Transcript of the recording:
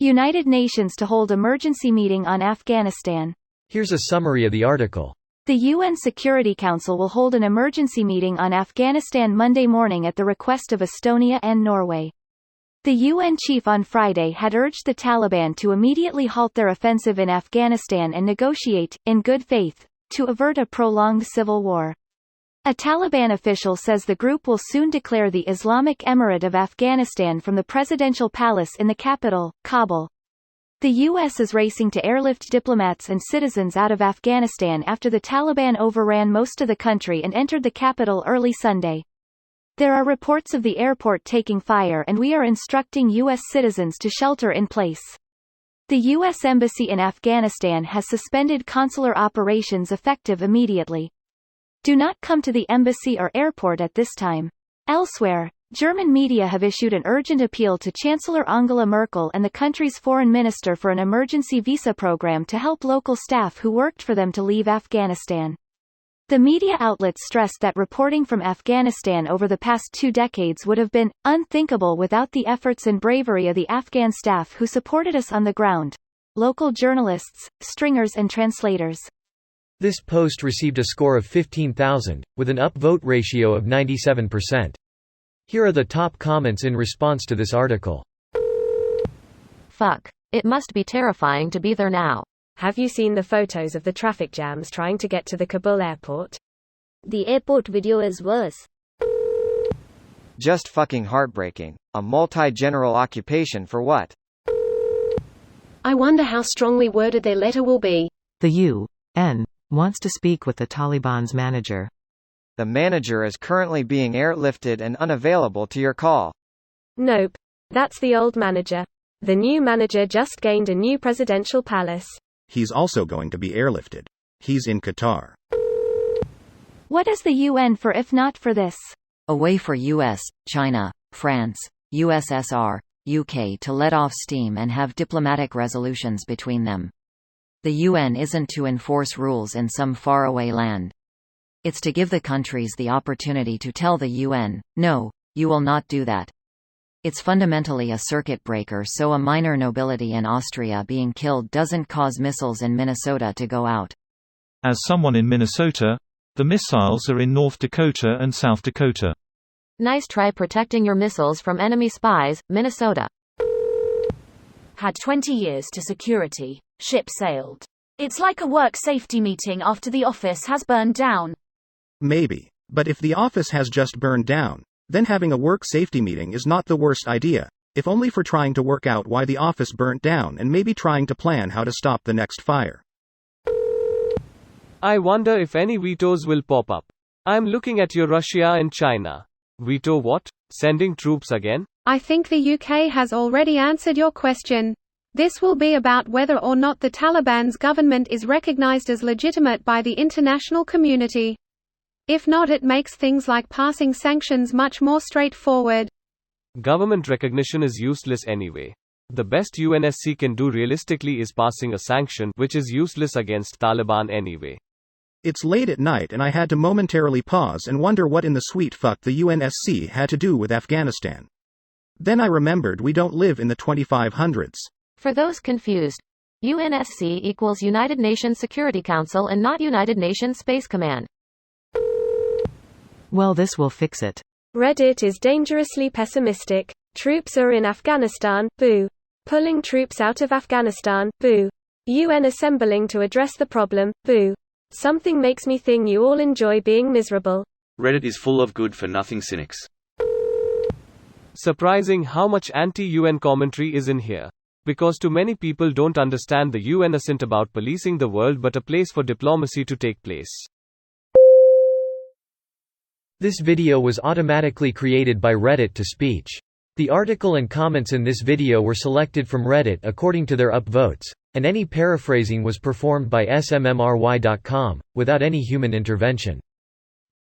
United Nations to hold emergency meeting on Afghanistan. Here's a summary of the article. The UN Security Council will hold an emergency meeting on Afghanistan Monday morning at the request of Estonia and Norway. The UN chief on Friday had urged the Taliban to immediately halt their offensive in Afghanistan and negotiate, in good faith, to avert a prolonged civil war. A Taliban official says the group will soon declare the Islamic Emirate of Afghanistan from the presidential palace in the capital, Kabul. The U.S. is racing to airlift diplomats and citizens out of Afghanistan after the Taliban overran most of the country and entered the capital early Sunday. There are reports of the airport taking fire, and we are instructing U.S. citizens to shelter in place. The U.S. Embassy in Afghanistan has suspended consular operations effective immediately. Do not come to the embassy or airport at this time. Elsewhere, German media have issued an urgent appeal to Chancellor Angela Merkel and the country's foreign minister for an emergency visa program to help local staff who worked for them to leave Afghanistan. The media outlets stressed that reporting from Afghanistan over the past 2 decades would have been unthinkable without the efforts and bravery of the Afghan staff who supported us on the ground. Local journalists, stringers and translators. This post received a score of 15,000, with an upvote ratio of 97%. Here are the top comments in response to this article. Fuck. It must be terrifying to be there now. Have you seen the photos of the traffic jams trying to get to the Kabul airport? The airport video is worse. Just fucking heartbreaking. A multi-general occupation for what? I wonder how strongly worded their letter will be. The UN wants to speak with the Taliban's manager. The manager is currently being airlifted and unavailable to your call. Nope. That's the old manager. The new manager just gained a new presidential palace. He's also going to be airlifted. He's in Qatar. What is the UN for if not for this? A way for US, China, France, USSR, UK to let off steam and have diplomatic resolutions between them. The UN isn't to enforce rules in some faraway land. It's to give the countries the opportunity to tell the UN, no, you will not do that. It's fundamentally a circuit breaker so a minor nobility in Austria being killed doesn't cause missiles in Minnesota to go out. As someone in Minnesota, the missiles are in North Dakota and South Dakota. Nice try protecting your missiles from enemy spies, Minnesota. Had 20 years to security. Ship sailed. It's like a work safety meeting after the office has burned down. Maybe. But if the office has just burned down, then having a work safety meeting is not the worst idea, if only for trying to work out why the office burnt down and maybe trying to plan how to stop the next fire. I wonder if any vetoes will pop up. I'm looking at your Russia and China. Veto what? Sending troops again? I think the UK has already answered your question. This will be about whether or not the Taliban's government is recognized as legitimate by the international community. If not, it makes things like passing sanctions much more straightforward. Government recognition is useless anyway. The best UNSC can do realistically is passing a sanction, which is useless against Taliban anyway. It's late at night and I had to momentarily pause and wonder what in the sweet fuck the UNSC had to do with Afghanistan. Then I remembered we don't live in the 2500s. For those confused, UNSC equals United Nations Security Council and not United Nations Space Command. Well, this will fix it. Reddit is dangerously pessimistic. Troops are in Afghanistan, boo. Pulling troops out of Afghanistan, boo. UN assembling to address the problem, boo. Something makes me think you all enjoy being miserable. Reddit is full of good-for-nothing cynics. Surprising how much anti-UN commentary is in here. Because too many people don't understand the UN isn't about policing the world but a place for diplomacy to take place. This video was automatically created by Reddit to speech. The article and comments in this video were selected from Reddit according to their upvotes, and any paraphrasing was performed by smmry.com, without any human intervention.